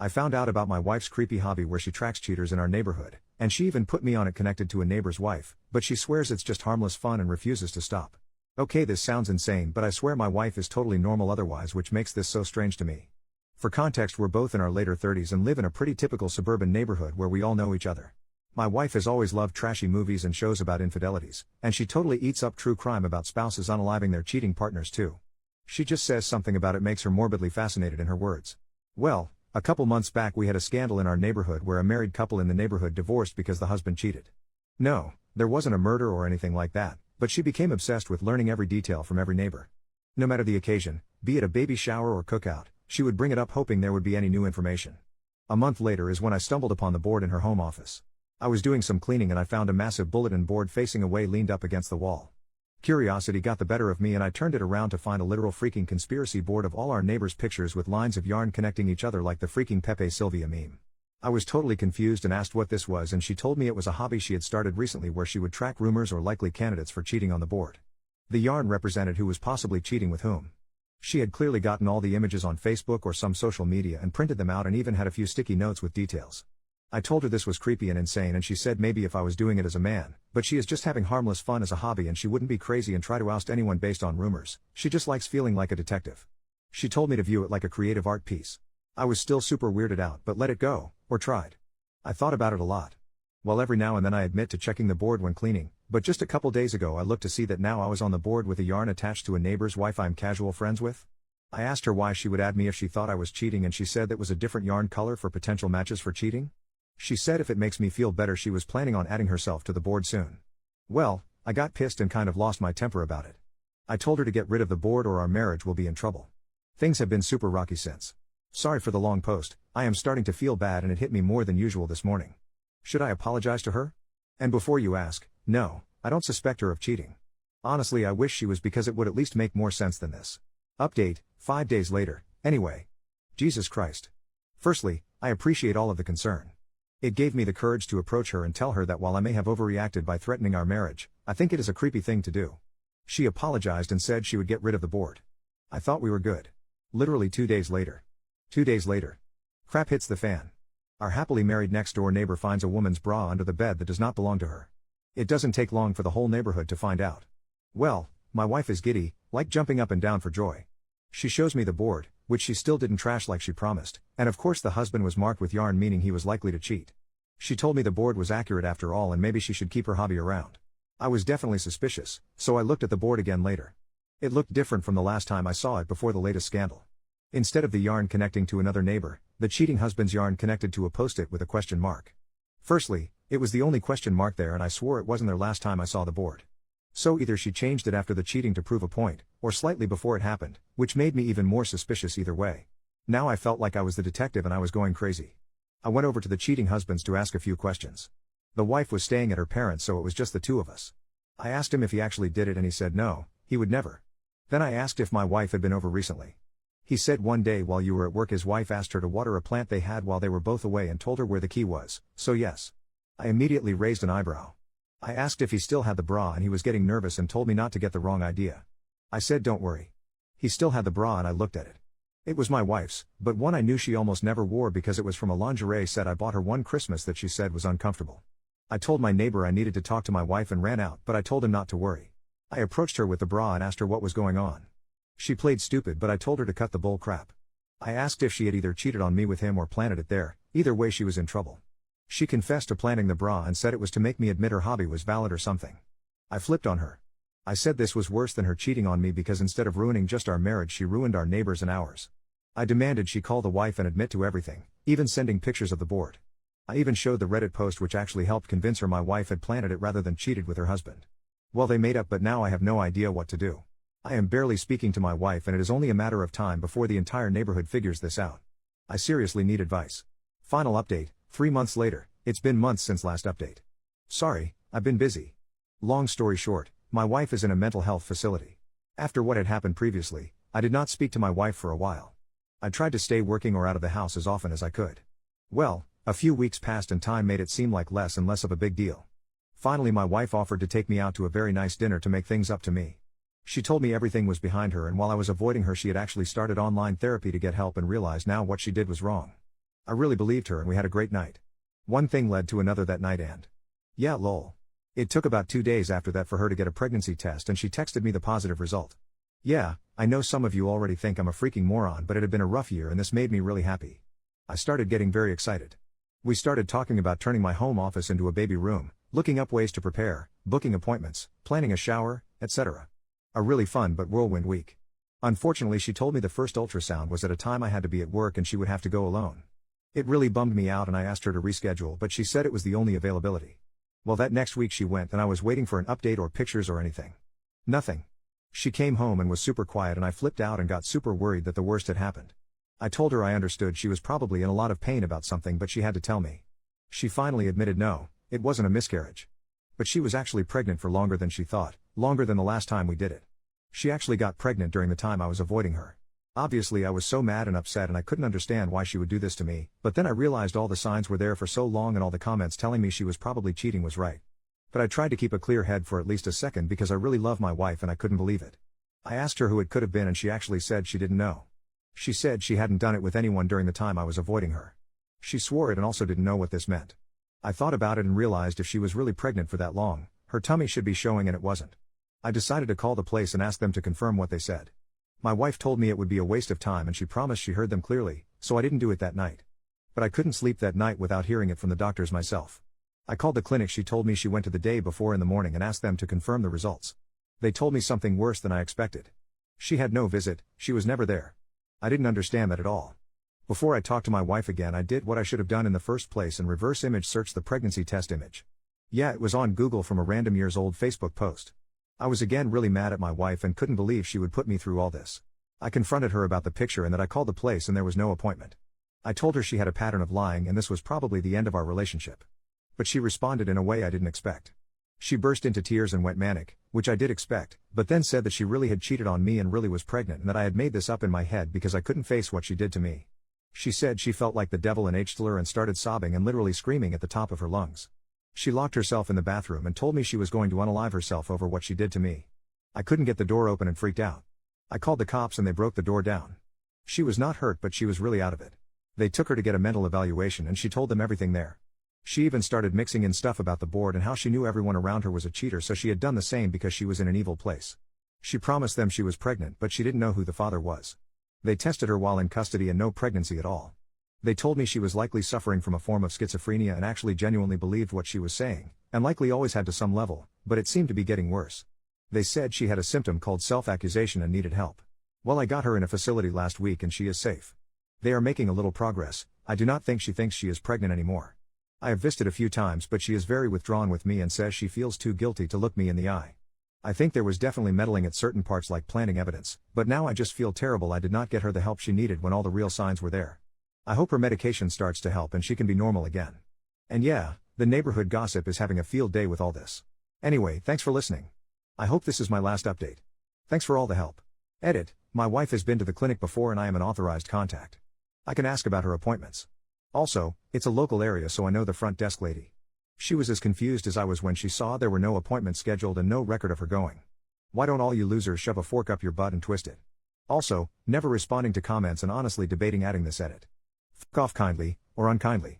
I found out about my wife's creepy hobby where she tracks cheaters in our neighborhood, and she even put me on it connected to a neighbor's wife, but she swears it's just harmless fun and refuses to stop. Okay, this sounds insane, but I swear my wife is totally normal otherwise, which makes this so strange to me. For context, we're both in our later 30s and live in a pretty typical suburban neighborhood where we all know each other. My wife has always loved trashy movies and shows about infidelities, and she totally eats up true crime about spouses unaliving their cheating partners too. She just says something about it makes her morbidly fascinated, in her words. Well, a couple months back we had a scandal in our neighborhood where a married couple in the neighborhood divorced because the husband cheated. No, there wasn't a murder or anything like that, but she became obsessed with learning every detail from every neighbor. No matter the occasion, be it a baby shower or cookout, she would bring it up hoping there would be any new information. A month later is when I stumbled upon the board in her home office. I was doing some cleaning and I found a massive bulletin board facing away leaned up against the wall. Curiosity got the better of me and I turned it around to find a literal freaking conspiracy board of all our neighbors' pictures with lines of yarn connecting each other like the freaking Pepe Sylvia meme. I was totally confused and asked what this was, and she told me it was a hobby she had started recently where she would track rumors or likely candidates for cheating on the board. The yarn represented who was possibly cheating with whom. She had clearly gotten all the images on Facebook or some social media and printed them out and even had a few sticky notes with details. I told her this was creepy and insane, and she said maybe if I was doing it as a man, but she is just having harmless fun as a hobby and she wouldn't be crazy and try to oust anyone based on rumors. She just likes feeling like a detective. She told me to view it like a creative art piece. I was still super weirded out but let it go, or tried. I thought about it a lot. Well, every now and then I admit to checking the board when cleaning, but just a couple days ago I looked to see that now I was on the board with a yarn attached to a neighbor's wife I'm casual friends with. I asked her why she would add me if she thought I was cheating, and she said that was a different yarn color for potential matches for cheating. She said if it makes me feel better she was planning on adding herself to the board soon. Well, I got pissed and kind of lost my temper about it. I told her to get rid of the board or our marriage will be in trouble. Things have been super rocky since. Sorry for the long post, I am starting to feel bad and it hit me more than usual this morning. Should I apologize to her? And before you ask, no, I don't suspect her of cheating. Honestly, I wish she was, because it would at least make more sense than this. Update, 5 days later, anyway. Jesus Christ. Firstly, I appreciate all of the concern. It gave me the courage to approach her and tell her that while I may have overreacted by threatening our marriage, I think it is a creepy thing to do. She apologized and said she would get rid of the board. I thought we were good. Literally 2 days later. 2 days later. Crap hits the fan. Our happily married next door neighbor finds a woman's bra under the bed that does not belong to her. It doesn't take long for the whole neighborhood to find out. Well, my wife is giddy, like jumping up and down for joy. She shows me the board, which she still didn't trash like she promised, and of course the husband was marked with yarn, meaning he was likely to cheat. She told me the board was accurate after all and maybe she should keep her hobby around. I was definitely suspicious, so I looked at the board again later. It looked different from the last time I saw it before the latest scandal. Instead of the yarn connecting to another neighbor, the cheating husband's yarn connected to a post-it with a question mark. Firstly, it was the only question mark there and I swore it wasn't there last time I saw the board. So either she changed it after the cheating to prove a point, or slightly before it happened, which made me even more suspicious either way. Now I felt like I was the detective and I was going crazy. I went over to the cheating husbands to ask a few questions. The wife was staying at her parents', so it was just the two of us. I asked him if he actually did it and he said no, he would never. Then I asked if my wife had been over recently. He said one day while you were at work his wife asked her to water a plant they had while they were both away and told her where the key was, so yes. I immediately raised an eyebrow. I asked if he still had the bra and he was getting nervous and told me not to get the wrong idea. I said don't worry. He still had the bra and I looked at it. It was my wife's, but one I knew she almost never wore because it was from a lingerie set I bought her one Christmas that she said was uncomfortable. I told my neighbor I needed to talk to my wife and ran out, but I told him not to worry. I approached her with the bra and asked her what was going on. She played stupid, but I told her to cut the bull crap. I asked if she had either cheated on me with him or planted it there, either way she was in trouble. She confessed to planting the bra and said it was to make me admit her hobby was valid or something. I flipped on her. I said this was worse than her cheating on me because instead of ruining just our marriage she ruined our neighbors and ours. I demanded she call the wife and admit to everything, even sending pictures of the board. I even showed the Reddit post which actually helped convince her my wife had planted it rather than cheated with her husband. Well, they made up, but now I have no idea what to do. I am barely speaking to my wife and it is only a matter of time before the entire neighborhood figures this out. I seriously need advice. Final update, 3 months later. It's been months since last update. Sorry, I've been busy. Long story short, my wife is in a mental health facility. After what had happened previously, I did not speak to my wife for a while. I tried to stay working or out of the house as often as I could. Well, a few weeks passed and time made it seem like less and less of a big deal. Finally my wife offered to take me out to a very nice dinner to make things up to me. She told me everything was behind her and while I was avoiding her she had actually started online therapy to get help and realized now what she did was wrong. I really believed her and we had a great night. One thing led to another that night and yeah, lol. It took about 2 days after that for her to get a pregnancy test and she texted me the positive result. Yeah, I know some of you already think I'm a freaking moron, but it had been a rough year and this made me really happy. I started getting very excited. We started talking about turning my home office into a baby room, looking up ways to prepare, booking appointments, planning a shower, etc. A really fun but whirlwind week. Unfortunately, she told me the first ultrasound was at a time I had to be at work and she would have to go alone. It really bummed me out and I asked her to reschedule, but she said it was the only availability. Well, that next week she went and I was waiting for an update or pictures or anything. Nothing. She came home and was super quiet and I flipped out and got super worried that the worst had happened. I told her I understood she was probably in a lot of pain about something, but she had to tell me. She finally admitted no, it wasn't a miscarriage. But she was actually pregnant for longer than she thought, longer than the last time we did it. She actually got pregnant during the time I was avoiding her. Obviously I was so mad and upset and I couldn't understand why she would do this to me, but then I realized all the signs were there for so long and all the comments telling me she was probably cheating was right. But I tried to keep a clear head for at least a second because I really love my wife and I couldn't believe it. I asked her who it could have been and she actually said she didn't know. She said she hadn't done it with anyone during the time I was avoiding her. She swore it and also didn't know what this meant. I thought about it and realized if she was really pregnant for that long, her tummy should be showing and it wasn't. I decided to call the place and ask them to confirm what they said. My wife told me it would be a waste of time and she promised she heard them clearly, so I didn't do it that night. But I couldn't sleep that night without hearing it from the doctors myself. I called the clinic she told me she went to the day before in the morning and asked them to confirm the results. They told me something worse than I expected. She had no visit, she was never there. I didn't understand that at all. Before I talked to my wife again, I did what I should have done in the first place and reverse image searched the pregnancy test image. Yeah, it was on Google from a random years old Facebook post. I was again really mad at my wife and couldn't believe she would put me through all this. I confronted her about the picture and that I called the place and there was no appointment. I told her she had a pattern of lying and this was probably the end of our relationship. But she responded in a way I didn't expect. She burst into tears and went manic, which I did expect, but then said that she really had cheated on me and really was pregnant and that I had made this up in my head because I couldn't face what she did to me. She said she felt like the devil in H-Thriller and started sobbing and literally screaming at the top of her lungs. She locked herself in the bathroom and told me she was going to unalive herself over what she did to me. I couldn't get the door open and freaked out. I called the cops and they broke the door down. She was not hurt but she was really out of it. They took her to get a mental evaluation and she told them everything there. She even started mixing in stuff about the board and how she knew everyone around her was a cheater, so she had done the same because she was in an evil place. She promised them she was pregnant but she didn't know who the father was. They tested her while in custody and no pregnancy at all. They told me she was likely suffering from a form of schizophrenia and actually genuinely believed what she was saying, and likely always had to some level, but it seemed to be getting worse. They said she had a symptom called self-accusation and needed help. Well, I got her in a facility last week and she is safe. They are making a little progress. I do not think she thinks she is pregnant anymore. I have visited a few times but she is very withdrawn with me and says she feels too guilty to look me in the eye. I think there was definitely meddling at certain parts like planting evidence, but now I just feel terrible I did not get her the help she needed when all the real signs were there. I hope her medication starts to help and she can be normal again. And yeah, the neighborhood gossip is having a field day with all this. Anyway, thanks for listening. I hope this is my last update. Thanks for all the help. Edit, my wife has been to the clinic before and I am an authorized contact. I can ask about her appointments. Also, it's a local area so I know the front desk lady. She was as confused as I was when she saw there were no appointments scheduled and no record of her going. Why don't all you losers shove a fork up your butt and twist it? Also, never responding to comments and honestly debating adding this edit. F*** off kindly, or unkindly.